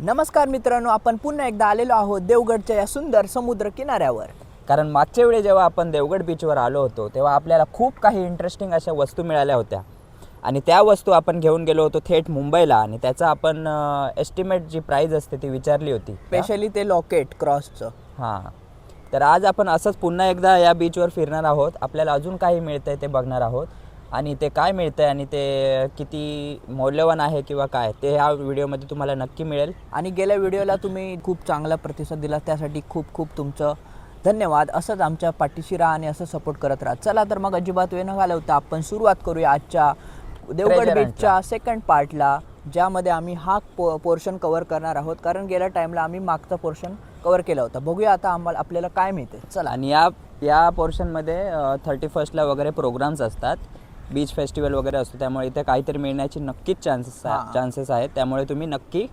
नमस्कार मित्रांनो, आपण पुन्हा एकदा आलेलो आहोत देवगडच्या या सुंदर समुद्र किनाऱ्यावर. कारण मागच्या वेळी जेव्हा आपण देवगड बीचवर आलो होतो तेव्हा आपल्याला खूप काही इंटरेस्टिंग अशा वस्तू मिळाल्या होत्या आणि त्या वस्तू आपण घेऊन गेलो होतो थेट मुंबईला आणि त्याचा आपण एस्टिमेट जी प्राईज असते ती विचारली होती, स्पेशली ते लॉकेट क्रॉसचं. हां, तर आज आपण असंच पुन्हा एकदा या बीचवर फिरणार आहोत. आपल्याला अजून काही मिळतं आहे ते बघणार आहोत आणि ते काय मिळतं आहे आणि ते किती मौल्यवान आहे किंवा काय ते ह्या व्हिडिओमध्ये तुम्हाला नक्की मिळेल. आणि गेल्या व्हिडिओला तुम्ही खूप चांगला प्रतिसाद दिला, त्यासाठी खूप खूप तुमचं धन्यवाद. असंच आमच्या पाठीशी राहा आणि असं सपोर्ट करत राहा. चला तर मग अजिबात वेळ न घालवता आपण सुरुवात करूया आजच्या देवगड बीचच्या सेकंड पार्टला, ज्यामध्ये आम्ही हा पोर्शन कव्हर करणार आहोत. कारण गेल्या टाईमला आम्ही मागचा पोर्शन कव्हर केला होता. बघूया आता आपल्याला काय मिळते. चला. आणि या पोर्शनमध्ये 31ला वगैरे प्रोग्राम्स असतात, बीच फेस्टिवल वगैरे असतो, त्यामुळे इथे काहीतरी मिळण्याची नक्कीच चान्सेस आहेत. त्यामुळे तुम्ही नक्की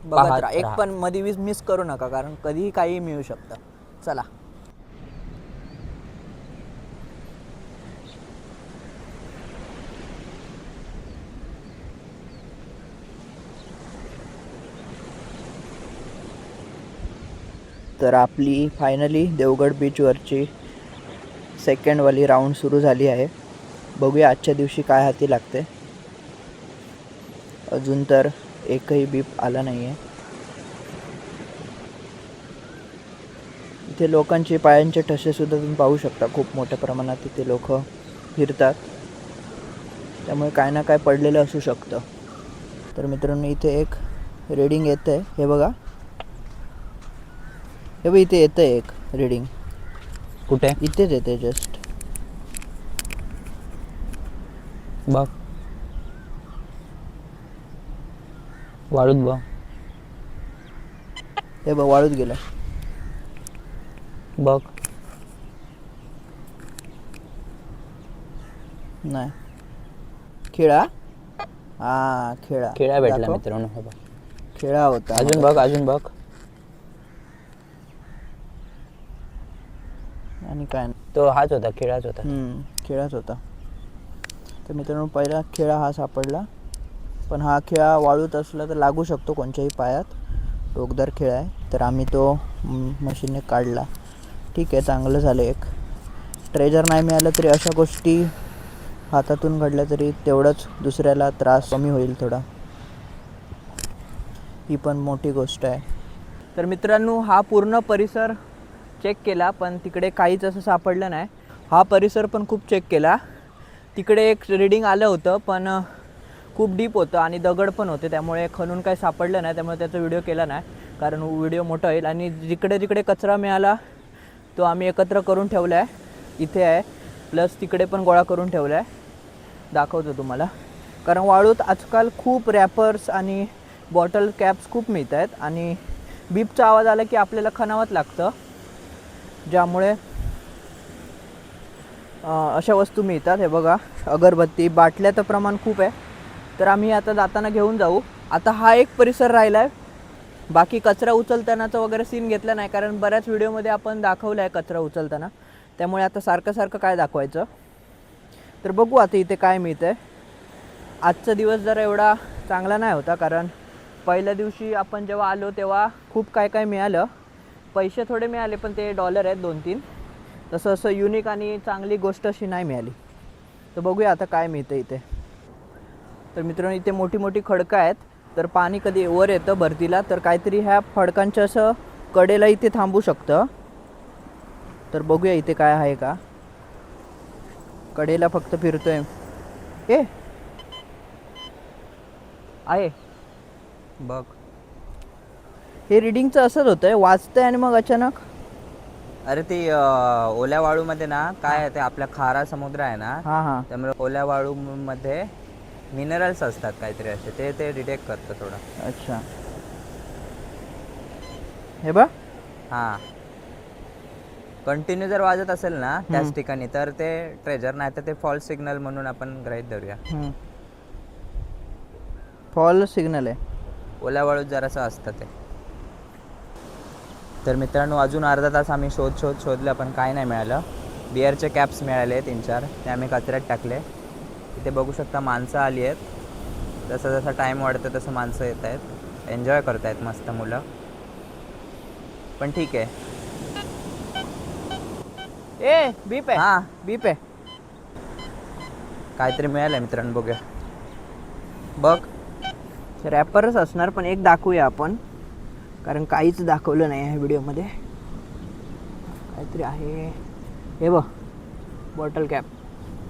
बघत राहा. एक पण मध्ये मिस करू नका, कारण कधीही काही मिळू शकतं. चला. तर आपली फायनली देवगड बीचवरची सेकंडवाली राऊंड सुरू झाली आहे. बघूया आजच्या दिवशी काय हाती लागते. अजून तर एकही बीप आला नाही आहे. इथे लोकांचे पायांचे ठसेसुद्धा तुम्ही पाहू शकता. खूप मोठ्या प्रमाणात इथे लोक फिरतात, त्यामुळे काय ना काय पडलेलं असू शकतं. तर मित्रांनो, इथे एक रीडिंग येतं आहे. हे बघा, हे बघ, इथे येतं आहे एक रीडिंग. कुठे? इथेच येते जस्ट. बघ, वाळूत बघ. हे बघ, वाळूत गेलं. बघ, नाही. खिळा. हा, खिळा भेटला दाखव. मित्रांनो. हे बघ, खिळा होता. अजून बघ, अजून बघ. आणि काय नाही. तो हाच होता, खिळाच होता. खिळाच होता. तर मित्रांनो, पहिला खिळा हा सापडला, पण हा खिळा वाळूत असला तर लागू शकतो कोणत्याही पायात. टोकदार खिळा आहे, तर आम्ही तो मशीनने काढला. ठीक आहे, चांगलं झालं. एक ट्रेजर नाही मिळालं तरी अशा गोष्टी हातातून घडल्या तरी तेवढंच दुसऱ्याला त्रास कमी होईल थोडा. ही पण मोठी गोष्ट आहे. तर मित्रांनो, हा पूर्ण परिसर चेक केला, पण तिकडे काहीच असं सापडलं नाही. हा परिसर पण खूप चेक केला. तिकडे एक रीडिंग आलं होतं, पण खूप डीप होतं आणि दगड पण होते, त्यामुळे खणून काही सापडलं नाही. त्यामुळे त्याचा व्हिडिओ केला नाही, कारण व्हिडिओ मोठा होईल. आणि जिकडे जिकडे कचरा मिळाला तो आम्ही एकत्र करून ठेवला आहे. इथे आहे, प्लस तिकडे पण गोळा करून ठेवला आहे. दाखवतो तुम्हाला. कारण वाळूत आजकाल खूप रॅपर्स आणि बॉटल कॅप्स खूप मिळत आहेत आणि बीपचा आवाज आला की आपल्याला खणावंच लागतं, ज्यामुळे अशा वस्तू मिळतात. हे बघा, अगरबत्ती, बाटल्याचं प्रमाण खूप आहे, तर आम्ही आता जाताना घेऊन जाऊ. आता हा एक परिसर राहिला आहे. बाकी कचरा उचलतानाचा वगैरे सीन घेतला नाही, कारण बऱ्याच व्हिडिओमध्ये आपण दाखवलं आहे कचरा उचलताना, त्यामुळे आता सारखं काय दाखवायचं. तर बघू आता इथे काय मिळतं आहे. आजचा दिवस जरा एवढा चांगला नाही होता, कारण पहिल्या दिवशी आपण जेव्हा आलो तेव्हा खूप काय मिळालं. पैसे थोडे मिळाले, पण ते डॉलर आहेत 2-3. तसं असं युनिक आणि चांगली गोष्ट अशी नाही मिळाली. तर बघूया आता काय मिळतं इथे. तर मित्रांनो, इथे मोठी मोठी खडकं आहेत, तर पाणी कधी वर येतं भरतीला, तर काहीतरी ह्या खडकांच्या असं कडेला इथे थांबू शकतं. तर बघूया इथे काय आहे का. कडेला फक्त फिरतोय. आहे बघ, हे रीडिंगचं असंच होतं आहे, वाचतंय आणि मग अचानक. अरे ती ओल्या वाळूमध्ये ना काय आहे, ते आपल्या खारा समुद्र आहे ना, हां. त्यामुळे ओल्या वाळूमध्ये मिनरल्स असतात काहीतरी असे, ते डिटेक्ट करतं थोडं. अच्छा, हे बघ. हां, कंटिन्यू जर वाजत असेल ना त्याच ठिकाणी तर ते ट्रेजर, नाही तर ते फॉल्स सिग्नल म्हणून आपण गृहीत धरूया. फॉल्स सिग्नल आहे. ओल्या वाळूत जरासं असतं ते. तर मित्रांनो, अजून अर्धा तास आम्ही शोधलं, पण काय नाही मिळालं. बिअरचे कॅप्स मिळाले 3-4, ते आम्ही कचऱ्यात टाकले. इथे बघू शकता माणसं आली आहेत. जसं जसं टाईम वाढतं तसं माणसं येत आहेत. एन्जॉय करतायत मस्त मुलं. पण ठीक आहे. ए बीप आहे, हां बीप आहे. काहीतरी मिळालं मित्रांनो, बघूया. बघ रॅपरच असणार, पण एक दाखवूया आपण, कारण काहीच दाखवलं नाही ह्या व्हिडिओमध्ये. काहीतरी आहे, हे बघ, बॉटल कॅप.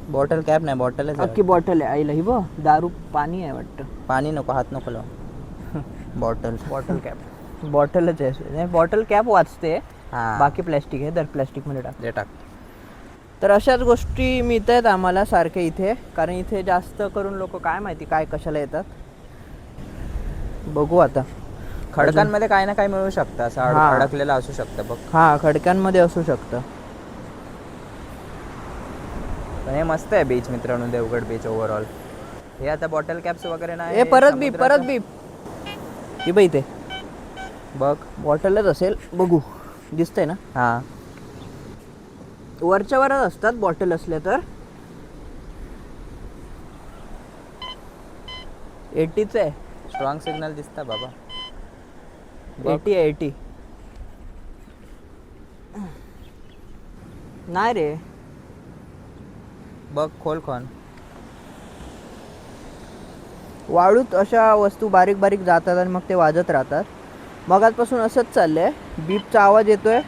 बॉटल कॅप नाही, बॉटलच अख्खी बॉटल आहे आईला. ही बघ, दारू पाणी आहे वाटतं. पाणी नको, हात नको लाव. बॉटल बॉटल कॅप, बॉटलच आहे. बॉटल कॅप वाचते, हां बाकी प्लॅस्टिक आहे. तर प्लॅस्टिकमध्ये टाक. जे टाक. तर अशाच गोष्टी मिळत आहेत आम्हाला सारखे इथे, कारण इथे जास्त करून लोक काय माहिती काय कशाला येतात. बघू आता. खडकांमध्ये काही ना काही मिळू शकतं, असं हां. अडकलेलं असू शकतं बघ. हां, खडक्यांमध्ये असू शकतं. पण हे मस्त आहे बीच मित्रांनो, देवगड बीच ओव्हरऑल. हे आता बॉटल कॅप्स वगैरे नाही. ए परत बीप, परत बीप. ही बाई इथे बघ. बॉटलच असेल, बघू. दिसतंय ना? हां वरच्या वरच असतात बॉटल असल्या तर. 80च आहे. स्ट्रॉंग सिग्नल दिसता बाबा. 80 आहे, 80. नाही रे, बघ खोल खोन. वाळूत अशा वस्तू बारीक बारीक जातात आणि मग ते वाजत राहतात. मगाचपासून असंच चाललंय. बीपचा आवाज येतोय.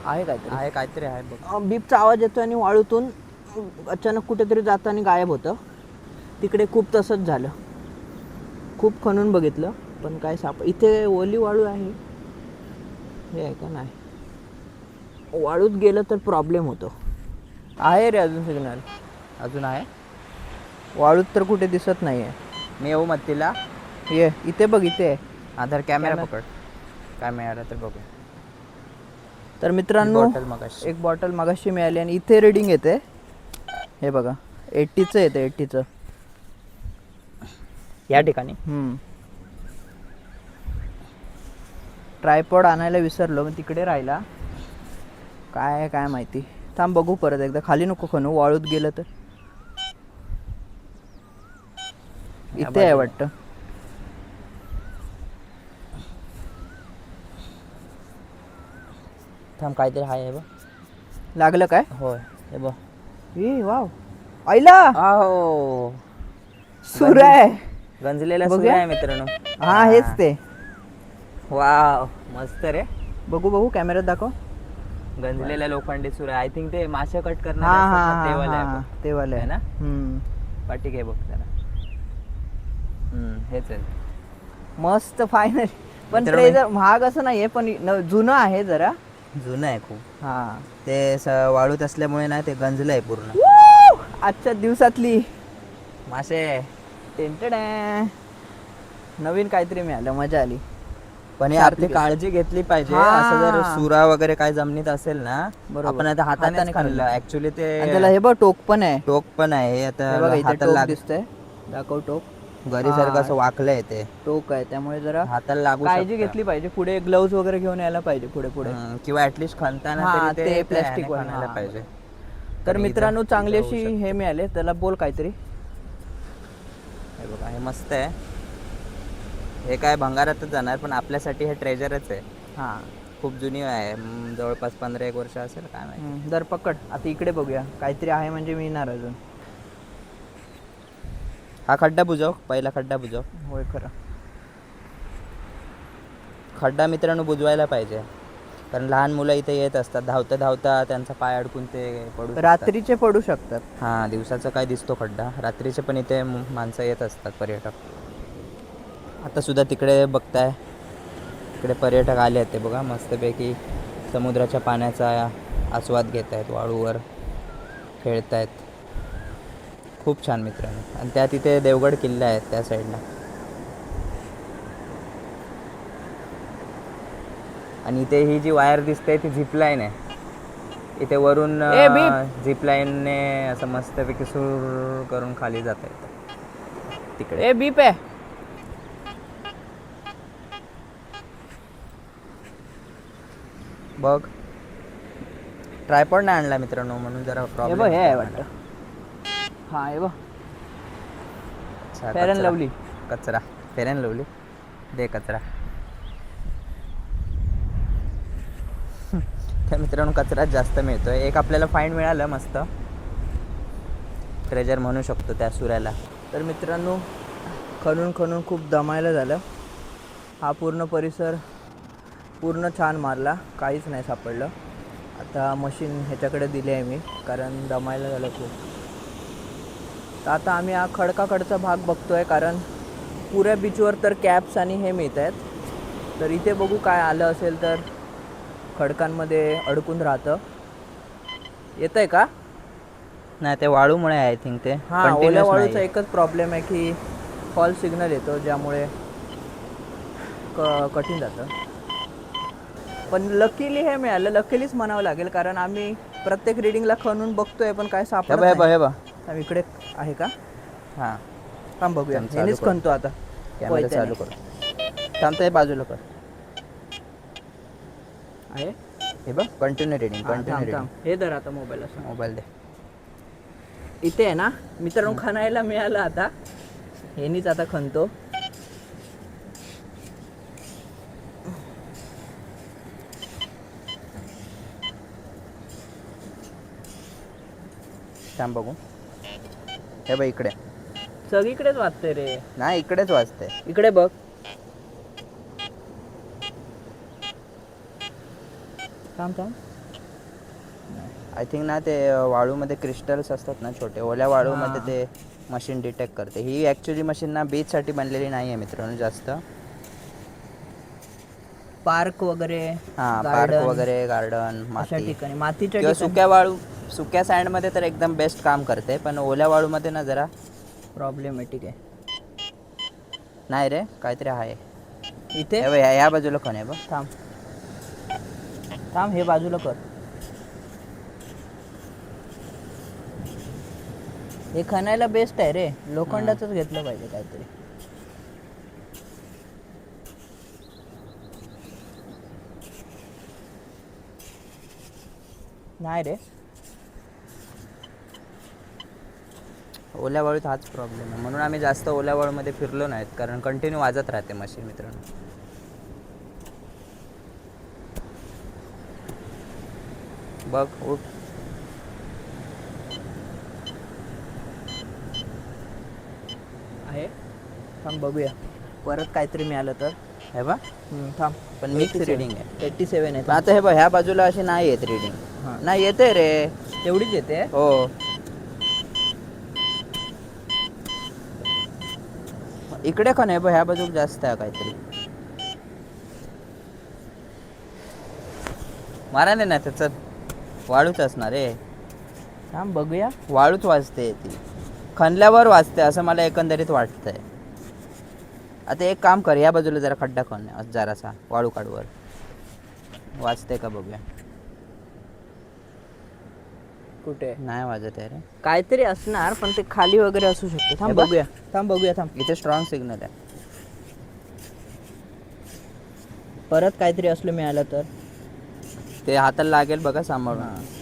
आहे काहीतरी, आहे काहीतरी आहे बघ. बीपचा आवाज येतोय आणि वाळूतून अचानक कुठेतरी जातं आणि गायब होतं. तिकडे खूप तसंच झालं. खूप खणून बघितलं पण काय इथे ओली वाळू आहे. हे आहे का? नाही. वाळूत गेलं तर प्रॉब्लेम होतो. आहे रे अजून सिग्नल. अजून आहे. वाळूत तर कुठे दिसत नाही आहे. मी येऊ मत्तीला. ये इथे बघ, इथे आहे. आधार कॅमेरा पकड, काय मिळालं तर बघू. तर मित्रांनो, बॉटल मगाशी. एक बॉटल मगाशी मिळाली आणि इथे रीडिंग येते. हे बघा, 80चं येते, 80चं या ठिकाणी. ट्रायपॉड आणायला विसरलो, मग तिकडे राहिला. काय माहिती. थांब बघू परत एकदा. खाली नको खणू, वाळूत गेलं तर. इथे आहे वाटतं. थांब, काहीतरी आहे बघ. लागलं काय? होय, हे बघ. ए वाव, आईला आहो, सूर आहे. गंजलेला सूर बघूया. आहे मित्रांनो. हा, हेच ते. वाव, मस्त रे. बघू कॅमेऱ्यात दाखव. गंजलेला लोखंडी सूर आहे. आय थिंक ते मासे कट हा करणार हा ते वाला आहे हा, बघ. ते वाले आहे ना? पाटी आहे बघ त्याला. हेच आहे. मस्त फायनल. पण मित्रांनो, ट्रेजर महाग असं नाहीये, पण जुनं आहे जरा. जुनं आहे खूप. हा, ते वाळूत असल्यामुळे ना ते गंजलं आहे पूर्ण. आजच्या दिवसातली मासे. टेंटेड आहे. नवीन काहीतरी मिळालं, मजा आली. पण हे आपली काळजी घेतली पाहिजे. हा. असं जर सुरा वगैरे काय जमिनीत असेल ना, बरोबर. आपण आता हाताने हाताने खाल्लं. खाल्लं. ऍक्च्युली आणि त्याला ते हे बघ, टोक पण आहे. टोक पण आहे. हे आता हे बघा, इथे हाताला टोक दिसतंय. दाखव टोक. गरीसारखं असं वाकलंय ते. टोक आहे, त्यामुळे जरा हाताला लागू काळजी शकतं. घेतली पाहिजे. पुढे ग्लव्ज वगैरे घेऊन यायला पाहिजे पुढे. किंवा ऍटलीस्ट खाताना हा, तरी ते ते plastic वर. आणायला हा. पाहिजे. तर मित्रांनो, इजा चांगली होऊ अशी शकते. हे मिळाले. त्याला बोल काहीतरी. हे बघा, हे मस्त आहे. हे काय भंगारातच जाणार, पण आपल्यासाठी हे ट्रेजरच आहे. हा, खूप जुनी आहे. जवळपास 15-1 वर्ष असेल, काय माहिती. दर पकड. आता इकडे बघूया, काहीतरी आहे म्हणजे मिळणार अजून. हा खड्डा बुजव, पहिला खड्डा बुजव. होय, खरं. खड्डा मित्रांनो बुजवायला पाहिजे, कारण लहान मुलं इथे येत असतात. धावता धावता त्यांचा पाय अडकून ते पडू शकतात. रात्रीचे पडू शकतात. हां, दिवसाचा काय दिसतो खड्डा, रात्रीचे पण इथे माणसं येत असतात, पर्यटक. आता सुद्धा तिकडे बघताय, इकडे पर्यटक आले आहेत. ते बघा, मस्तपैकी समुद्राच्या पाण्याचा आस्वाद घेत आहेत, वाळूवर खेळत आहेत. खूप छान मित्रांनो. आणि त्या तिथे देवगड किल्ला आहेत त्या साईडला. आणि इथे ही जी वायर दिसते ती झिपलाईन आहे. इथे वरून झिपलाईनने असं मस्तपैकी सूर करून खाली जाता येतं तिकडे. बीप आहे. बघ, ट्रायपॉड नाही आणला मित्रांनो, म्हणून जरा हे प्रॉब्लेम. बघ, हे आहे वाटतं. हा, हे बघ, फेअर अँड लवली. कचरा. फेरेन लवली दे कचरा. त्या मित्रांनो कचराच जास्त मिळतोय. एक आपल्याला फाईन मिळालं मस्त, ट्रेजर म्हणू शकतो त्या सुऱ्याला. तर मित्रांनो खणून खणून खूप दमायला झालं. हा पूर्ण परिसर पूर्ण छान मारला, काहीच नाही सापडलं. आता मशीन ह्याच्याकडे दिली आहे मी, कारण दमायला झालं खूप. तर आता आम्ही हा खडकाकडचा भाग बघतो आहे, कारण पुऱ्या बीचवर तर कॅप्स आणि हे मिळत आहेत. तर इथे बघू काय आलं असेल तर. खडकांमध्ये अडकून राहतं. येतं आहे का? नाही ते वाळूमुळे आय थिंक ते हां, ओल्या continuous वाळूचा नाही. एकच प्रॉब्लेम आहे की फॉल सिग्नल येतो, ज्यामुळे कठीण जातं. पण लकीली हे मिळालं, लकीलीच म्हणावं लागेल, कारण आम्ही प्रत्येक रिडिंगला खणून बघतोय पण काय सापडत हे बघ नाही. आम्ही इकडे आहे का? हां थांब बघूया. चालू ह्यानेच कर. खणतो आता. कॅमेरा चालू कर. थांबतोय बाजूला कर. आहे हे बघ कंटिन्यू रिडिंग, हां, कंटिन्यू थांब रिडिंग. थांब. हे धर आता मोबाईल असं. मोबाईल दे. इथे आहे ना मित्रांनो, खणायला मिळालं आता. ह्यानीच आता खणतो. थांब बघू. हे बघ इकडे. सगळीकडेच वाचतंय रे. नाही इकडेच वाजते. इकडे बघ. थांब थांब. आय थिंक ना ते वाळूमध्ये क्रिस्टल्स असतात ना छोटे, ओल्या वाळूमध्ये ते मशीन डिटेक्ट करते. ही ॲक्च्युली मशीन ना बीचसाठी बनलेली नाही आहे मित्रांनो जास्त. पार्क वगैरे, हां पार्क गार्डन, वगैरे, गार्डन, अशा माती ठिकाणी, मातीच्या किंवा ठिकाणी सुक्या सँडमध्ये तर एकदम बेस्ट काम करते, पण ओल्या वाळूमध्ये ना जरा प्रॉब्लेमॅटिक आहे. नाही रे, काहीतरी आहे. इथे हे बघ ह्या बाजूला खण आहे बघ. थांब थांब, हे बाजूला कर. हे खणायला बेस्ट आहे रे. लोखंडाचंच घेतलं पाहिजे काहीतरी. नाही रे, ओल्या वाळूत हाच प्रॉब्लेम आहे, म्हणून आम्ही जास्त ओल्या वाळूमध्ये फिरलो नाहीत, कारण कंटिन्यू वाजत राहते मशीन मित्रांनो. बघ उठ. आहे. थांब बघूया परत काहीतरी मिळालं तर. हे बघ थांब. पण मिक्स रिडिंग आहे. 87 आहे. पण आता हे बघ ह्या बाजूला अशी नाही येत रिडिंग. हां. नाही येते रे. तेवढीच येते. हो इकडे खण आहे बघ, ह्या बाजूला जास्त आहे काहीतरी. मारा नाही ना चल, वाळूच असणार रे. थांब बघूया. वाळूच वाजते ती, खणल्यावर वाजते असं मला एकंदरीत वाटतंय. आता एक काम कर, या बाजूला जरा खड्डा खण जरासा, वाळू काढवर वाजते का बघूया. कुठे नाही वाजत आहे रे. काहीतरी असणार, पण ते खाली वगैरे असू शकते. थांब हे बघ. बघूया. थांब बघूया. थांब. इथे स्ट्रॉंग सिग्नल आहे. परत काहीतरी असलं मिळालं तर. ते हाताला लागेल बघा सांभाळून.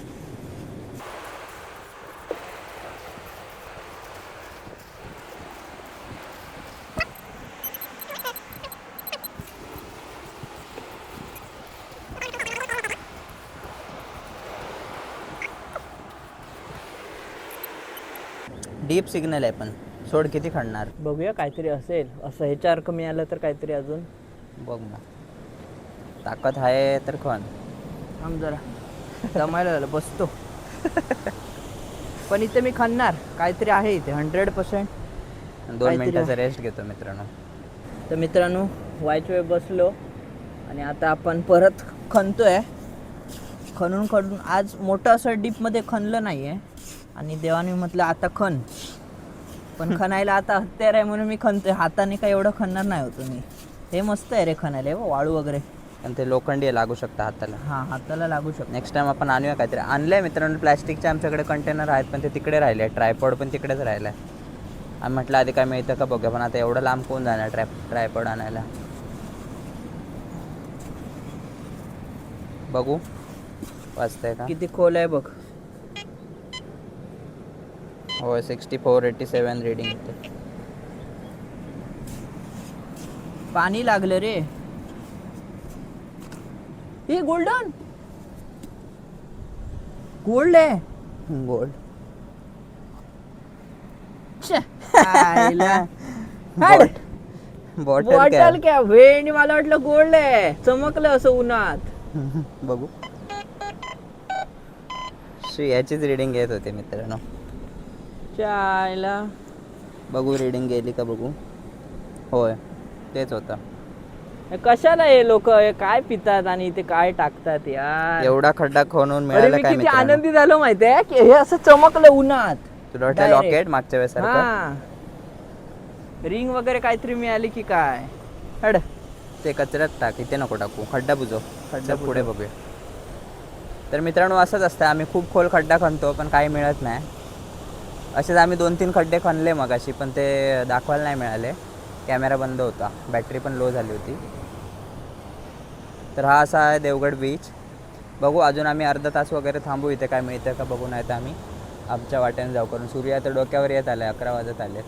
डीप सिग्नल आहे, पण सोड किती खणणार. बघूया काहीतरी असेल असं. ह्याच्यासारखं मिळालं तर काहीतरी अजून. बघ ना, ताकद आहे तर खण. थांब जरा, जमायला झालं, बसतो. पण इथे मी खणणार. काहीतरी आहे इथे 100%. 2 मिनिटाचा रेस्ट घेतो मित्रांनो. तर मित्रांनो वायच्या वेळ बसलो आणि आता आपण परत खणतोय. खणून खणून आज मोठं असं डीपमध्ये खणलं नाही आहे, आणि देवाने म्हटलं आता खण. पण खणायला आता हत्यार आहे म्हणून मी खणतोय. हाताने काय एवढं खणणार नाही होतो मी. हे मस्त आहे रे खणायला. हे वाळू वगैरे, आणि ते लोखंडी लागू शकतं हाताला. हां, हाताला लागू शकतो. नेक्स्ट टाइम आपण आणूया काहीतरी. आणलंय मित्रांनो प्लॅस्टिकचे आमच्याकडे कंटेनर आहेत, पण ते तिकडे राहिले. ट्रायपॉड पण तिकडेच राहिला आहे. आम्ही म्हटलं आधी काय मिळतं का बघूया, पण आता एवढं लांब कोण जाणार ट्रायपॉड आणायला. बघू वाजतंय का. किती खोल आहे बघ. हो 64-87 रीडिंग येते. पाणी लागलं रे. हे गोल्डन गोल्ड आहे. गोल्ड बॉटल क्या वेणी, मला वाटलं गोल्ड आहे, चमकलं असं उन्हात. बघू. याचीच रिडिंग घेत होते मित्रांनो. चायला बघू रिडिंग गेली का बघू. होय तेच होतं. कशाला हे लोक काय पितात आणि ते काय टाकतात यार. एवढा खड्डा खणून अरे मिळाला मी काय किती मित्रांनो. आनंदी झालो माहितीये की हे असं चमकलं उन्हात. तुला वाटलं Direct. लॉकेट मागच्या वेळेस सारखं. हा रिंग वगैरे काहीतरी मिळाली की काय. हड ते कचऱ्यात टाक, इथे नको टाकू, खड्डा बुजव. खड्डा चल पुढे बुजव. बघूया. तर मित्रांनो असंच असतं, आम्ही खूप खोल खड्डा खणतो पण काही मिळत नाही. असेच आम्ही 2-3 खड्डे खणले मगाशी, पण ते दाखवायला नाही मिळाले. कॅमेरा बंद होता, बॅटरी पण लो झाली होती. तर हा असा आहे देवगड बीच. बघू अजून आम्ही अर्धा तास वगैरे थांबू इथे, काय मिळतं का बघू, नाही तर आम्ही आमच्या वाटेने जाऊ. करून सूर्य आता डोक्यावर येत आला आहे, 11 वाजत आले.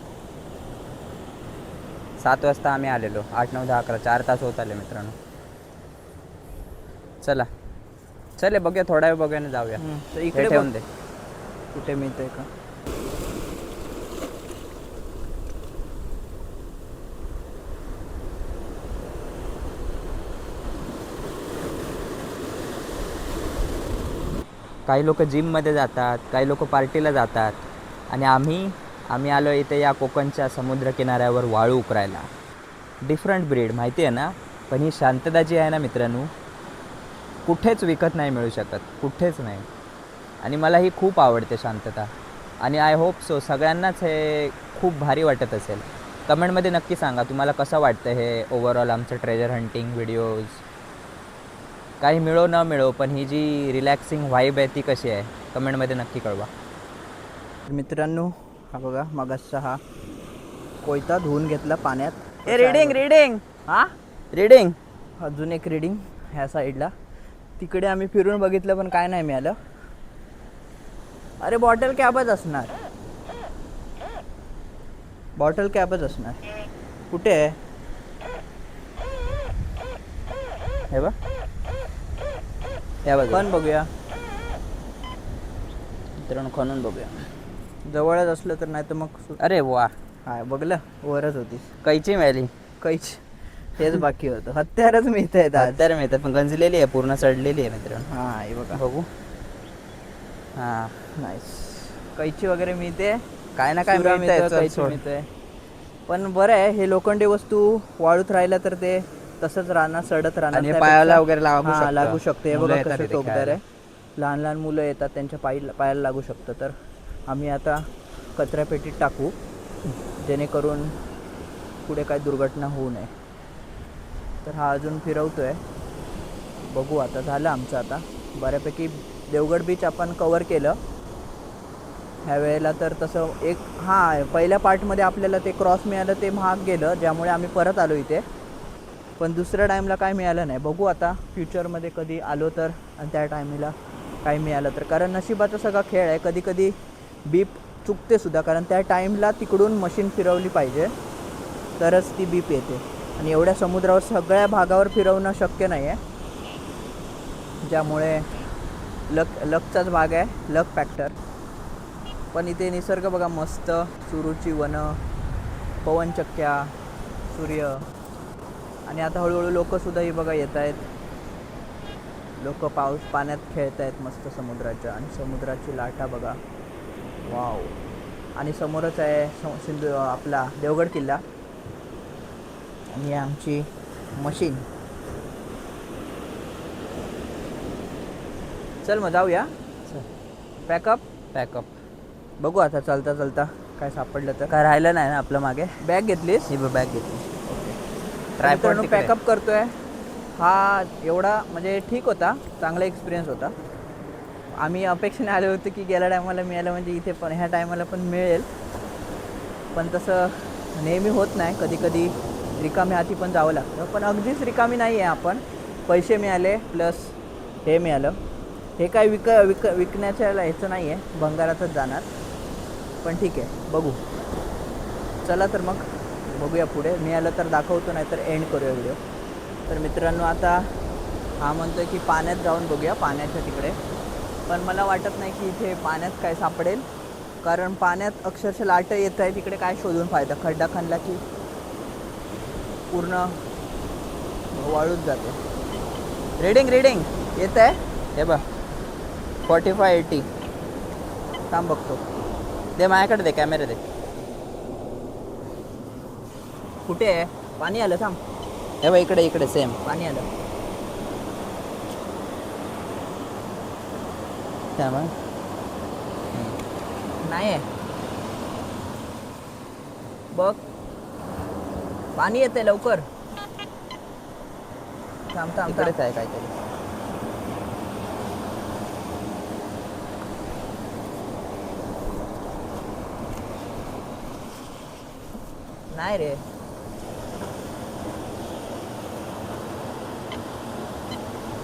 7 वाजता आम्ही आलेलो, 8, 9, 10, 11 4 तास होत आले मित्रांनो. चला चले बघूया, थोडा वेळ बघूया ना जाऊया. तर हे इकडे ठेवून बघ, दे. कुठे मिळतंय का. काही लोक जिममध्ये जातात, काही लोक पार्टीला जातात, आणि आम्ही आलो इथे या कोकणच्या समुद्रकिनाऱ्यावर वाळू उकरायला. डिफरंट ब्रीड माहिती आहे ना, पण ही शांतता जी आहे ना मित्रांनो, कुठेच विकत नाही मिळू शकत, कुठेच नाही. आणि मला ही खूप आवडते शांतता, आणि आय होप सो सगळ्यांनाच हे खूप भारी वाटत असेल. कमेंटमध्ये नक्की सांगा तुम्हाला कसं वाटतं हे ओव्हरऑल आमचं ट्रेजर हंटिंग व्हिडिओज. काही मिळो न मिळो, पण ही जी रिलॅक्सिंग व्हाईब आहे ती कशी आहे कमेंटमध्ये नक्की कळवा. मित्रांनो हा बघा, मगाचा हा कोयता धुवून घेतला पाण्यात. रीडिंग हा रीडिंग अजून एक रीडिंग ह्या साईडला. तिकडे आम्ही फिरून बघितलं पण काय नाही मिळालं. अरे बॉटल कॅबच असणार, बॉटल कॅबच असणार. कुठे आहे हे बघ, या बाजूला. पण बघूया, मित्रांनो खणून बघूया. जवळच असलं तर, नाही तर मग अरे वा, हाय बघलं वरच होतीस. कैची मिळाली. काहीच हेच बाकी होतं. हत्यारच मिळत आहेत आज. हत्यार मिळतात पण गंजलेली आहे, पूर्ण सडलेली आहे मित्रांनो. हा हे बघा, बघू. हां नाईस. कैची वगैरे मिळते, काय ना काय सुरा मिळतंय, मिळतं, चल कैची सोड. मिळतंय. पण बरं आहे, हे लोखंडी वस्तू वाळूत राहिलं तर ते तसंच राहणार, सडत राहणार. आणि त्यापेक्षा- पायाला वगैरे लागू हा, शकतं. लागू शकते. हे मुलं बघा येतात कसं इथे टोकदार खेळायला. आहे. लहान लहान मुलं येतात, त्यांच्या पायाला लागू शकतं. तर आम्ही आता कचऱ्यापेटीत टाकू, जेणेकरून पुढे काय दुर्घटना होऊ नये. तर हा अजून फिरवतोय, बघू. आता झालं आमचं, आता बऱ्यापैकी देवगड बीच आपण कवर केलं ह्या वेळेला. तर तसं एक पहिल्या पार्टमध्ये आपल्याला ते क्रॉस मिळालं, ते महाग गेलं, ज्यामुळे आम्ही परत आलो इथे. पण दुसऱ्या टाईमला काय मिळालं नाही. बघू आता फ्युचरमध्ये कधी आलो तर, आणि त्या टायमीला काय मिळालं तर. कारण नशिबाचा सगळा खेळ आहे. कधी कधी बीप चुकते सुद्धा, कारण त्या टाईमला तिकडून मशीन फिरवली पाहिजे तरच ती बीप येते. आणि एवढ्या समुद्रावर सगळ्या भागावर फिरवणं शक्य नाही आहे, ज्यामुळे लकचाच भाग आहे, लक फॅक्टर. पण इथे निसर्ग बघा मस्त, सुरूची वनं, पवनचक्क्या, सूर्य. आणि आता हळूहळू लोकंसुद्धा ही बघा येत आहेत. लोक पाण्यात खेळत आहेत मस्त समुद्राच्या, आणि समुद्राची लाटा बघा, वाव. आणि समोरच आहे आपला देवगड किल्ला. आणि आमची मशीन. चल मग जाऊया, पॅकअप. बघू आता चालता चालता काय सापडलं तर. काय राहिलं नाही ना आपलं मागे. बॅग घेतलीस? ही बॅग घेतली. ट्रायपॉड पॅकअप करतोय. हा एवढा म्हणजे ठीक होता, चांगला एक्सपिरियन्स होता. आम्ही अपेक्षेने आलो होतो की गेल्या टायमाला मिळालं म्हणजे इथे पण ह्या टायमाला पण मिळेल, पण तसं नेहमी होत नाही. कधी कधी रिकामी हाती पण जावं लागतं. पण अगदीच रिकामी नाही आहे आपण. पैसे मिळाले प्लस हे मिळालं. हे काय विकण्याच्या ह्याचं नाही आहे, भंगारातच जाणार. पण ठीक आहे, बघू. चला तर मग बघूया पुढे मिळालं तर दाखवतो, नाही तर एंड करूया व्हिडिओ. तर मित्रांनो आता हा म्हणतोय की पाण्यात जाऊन बघूया, पाण्याच्या तिकडे. पण मला वाटत नाही की इथे पाण्यात काय सापडेल, कारण पाण्यात अक्षरशः लाट येत आहे. तिकडे काय शोधून फायदा, खड्डा खणला की पूर्ण वाळूच जाते. रीडिंग येत आहे हे बघ 45-80. थांब बघतो. दे माझ्याकडे, दे कॅमेरा दे. कुठे आहे पाणी आलं? थांब. हे बघ इकडे सेम पाणी आलं. त्यामुळे नाही आहे बघ, पाणी येते लवकर. थांब इकडेच आहे काहीतरी. नाही रे,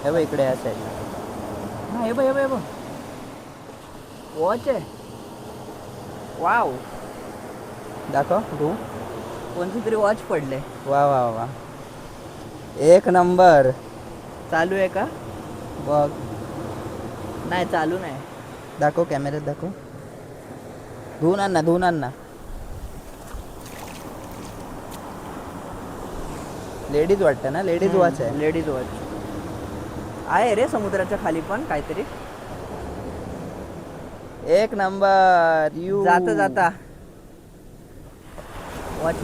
हे बघ इकडे या साईडला. हा हे बघ वॉच आहे. वाव, दाखव तू. कोणती तरी वॉच पडले. वा एक नंबर. चालू आहे का बघ? नाही चालू नाही. दाखव कॅमेऱ्यात दाखव. धुवून आण ना. लेडीज वाटतं ना, लेडीज वॉच आहे. लेडीज वॉच आहे रे, समुद्राच्या खाली पण काहीतरी. एक नंबर. यू जाता वॉच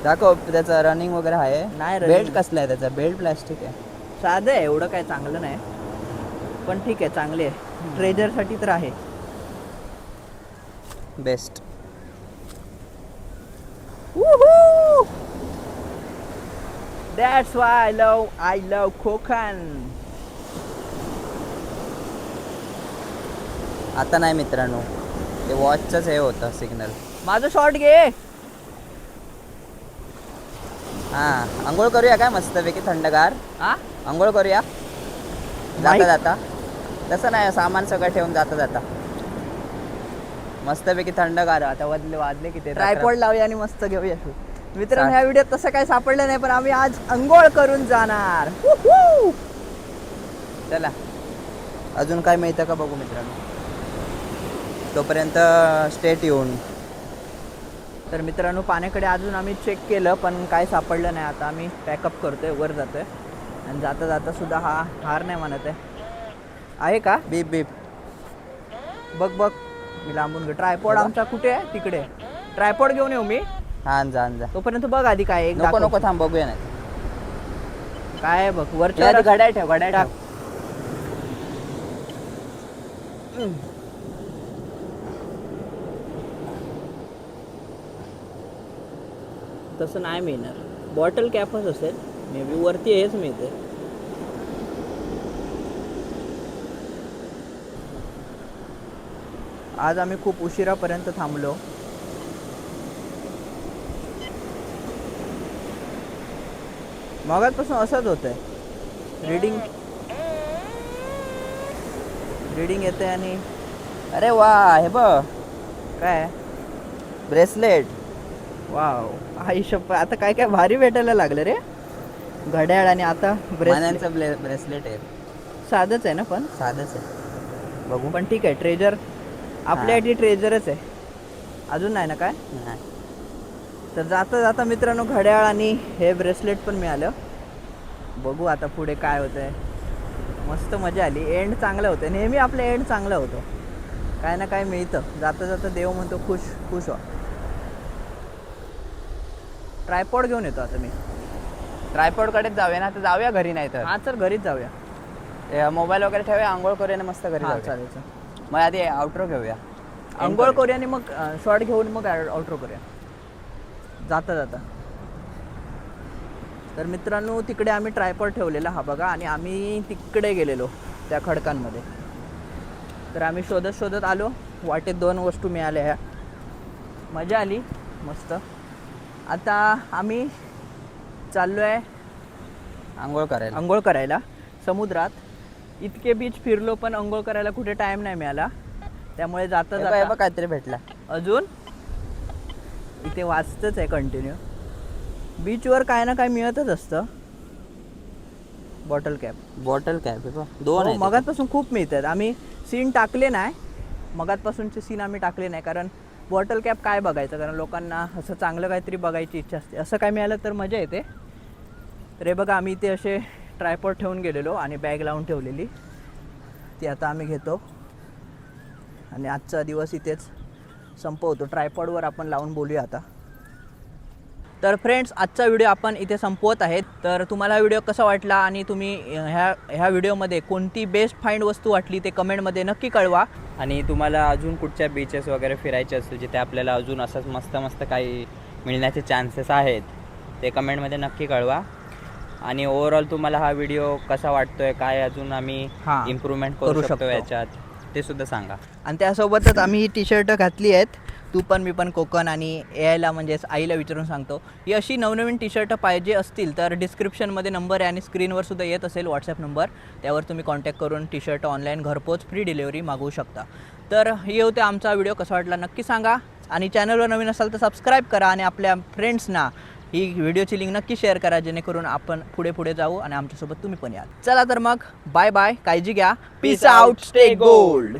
दाखव. त्याचं रनिंग वगैरे आहे? नाही. बेल्ट कसला आहे त्याचा? बेल्ट प्लास्टिक आहे, साधं आहे, एवढं काय चांगलं नाही, पण ठीक आहे, चांगले आहे. ट्रेजरसाठी तर आहे best. That's why I love Konkan. आता नाही मित्रांनो, ते वॉचच हे होतं सिग्नल. माझं शॉट घे. हा आंघोळ करूया काय मस्तपैकी थंडगार? हा आंघोळ करूया जाता. तसं नाही, सामान सगळं ठेवून जाता मस्तपैकी थंडगार. आता वाजले की ते ट्रायपॉड लावूया आणि मस्त घेऊया. मित्रांनो ह्या व्हिडिओत तसं काही सापडलं नाही, पण आम्ही आज अंघोळ करून जाणार. चला अजून काय मिळतं का बघू मित्रांनो, तोपर्यंत स्टेट येऊन. तर मित्रांनो पाण्याकडे अजून आम्ही चेक केलं, पण काय सापडलं नाही. आता आम्ही पॅकअप करतोय, वर जातोय. आणि जाता सुद्धा हा हार नाही म्हणत आहे का? बीप बघ मी लांबून घेऊ. ट्रायपॉड आमचा कुठे आहे? तिकडे. ट्रायपॉड घेऊन येऊ मी? हा जा. तोपर्यंत बघ आधी काय एक नको थांब बघूया. नाही काय बघ वरच्या घड्याळ ठेव. तसं नाही मिळणार, बॉटल कॅपच असेल मे बी. वरती हेच मिळते. आज आम्ही खूप उशिरापर्यंत थांबलो. मगाचपासून असंच होतंय. रीडिंग येते आणि अरे वा, हे बघ काय ब्रेसलेट. वाव, आयुष्य आता काय भारी भेटायला लागलं रे. घड्याळ आणि आता ब्रेसलेट आहे. साधंच आहे ना, पण साधंच आहे बघू. पण ठीक आहे, ट्रेजर आपल्यासाठी ट्रेजरच आहे. अजून नाही ना काय? नाही. तर जाता मित्रांनो घड्याळ आणि हे ब्रेसलेट पण मिळालं. बघू आता पुढे काय होतंय. मस्त मजा आली. एंड चांगलं होतं, नेहमी आपलं एंड चांगलं होतं. काय ना काय मिळतं. जाता देव म्हणतो खुश हो. ट्रायपॉड घेऊन येतो आता मी. ट्रायपॉडकडेच जाऊया ना, तर जाऊया घरी. नाही तर हा चल घरीच जाऊया. मोबाईल वगैरे ठेवूया, आंघोळ करूया ना मस्त घरी. चालेल. मग आधी आउट्रो घेऊया, आंघोळ करूया आणि मग शॉर्ट घेऊन मग आउट्रो करूया जाता. तर मित्रांनो तिकडे आम्ही ट्रायपॉड ठेवलेला हा बघा, आणि आम्ही तिकडे गेलेलो त्या खडकांमध्ये. तर आम्ही शोधत आलो. वाटेत 2 वस्तू मिळाल्या ह्या. मजा आली मस्त. आता आम्ही चाललो आहे आंघोळ करायला समुद्रात. इतके बीच फिरलो पण आंघोळ करायला कुठे टाइम नाही मिळाला. त्यामुळे जाता काहीतरी भेटला. अजून इथे वाचतच आहे कंटिन्यू. बीचवर काय ना काय मिळतच असतं. बॉटल कॅप बॉटल कॅप आहे बघ, दोन आहे मगातपासून खूप मिळतात. आम्ही सीन टाकले नाही, मगातपासूनचे सीन आम्ही टाकले नाही, कारण बॉटल कॅप काय बघायचं, कारण लोकांना असं चांगलं काहीतरी बघायची इच्छा असते. असं काय मिळालं तर मजा येते. तर हे बघा, आम्ही इथे असे ट्रायपॉड ठेवून गेलेलो आणि बॅग लावून ठेवलेली, ती आता आम्ही घेतो आणि आजचा दिवस इथेच संपवतो. ट्रायपॉडवर आपण लावून बोलूया आता. तर फ्रेंड्स, आजचा व्हिडिओ आपण इथे संपवत आहेत. तर तुम्हाला हा व्हिडिओ कसा वाटला आणि तुम्ही ह्या व्हिडिओमध्ये कोणती बेस्ट फाईंड वस्तू वाटली ते कमेंटमध्ये नक्की कळवा. आणि तुम्हाला अजून कुठच्या बीचेस वगैरे फिरायचे असतील जिथे आपल्याला अजून असंच मस्त मस्त काही मिळण्याचे चान्सेस आहेत ते कमेंटमध्ये नक्की कळवा. आणि ओव्हरऑल तुम्हाला हा व्हिडिओ कसा वाटतोय, काय अजून आम्ही इम्प्रूव्हमेंट करू शकतो याच्यात, ते सुद्धा सांगा. आणि त्यासोबतच आम्ही ही टी शर्ट घातली आहेत, तू पण मी पण कोकण, आणि एआयला म्हणजेच आईला विचारून सांगतो. ही अशी नवनवीन टी शर्ट पाहिजे असतील तर डिस्क्रिप्शनमध्ये नंबर आहे आणि स्क्रीनवर सुद्धा येत असेल व्हॉट्सॲप नंबर, त्यावर तुम्ही कॉन्टॅक्ट करून टी शर्ट ऑनलाईन घरपोच फ्री डिलिव्हरी मागवू शकता. तर ही होते आमचा व्हिडिओ, कसा वाटला नक्की सांगा. आणि चॅनलवर नवीन असाल तर सबस्क्राईब करा आणि आपल्या फ्रेंड्सना ही व्हिडिओची लिंक नक्की शेअर करा, जेणेकरून आपण पुढे जाऊ आणि आमच्यासोबत तुम्ही पण याल. चला तर मग, बाय बाय, काळजी घ्या, पीस आउट, स्टे गोल्ड.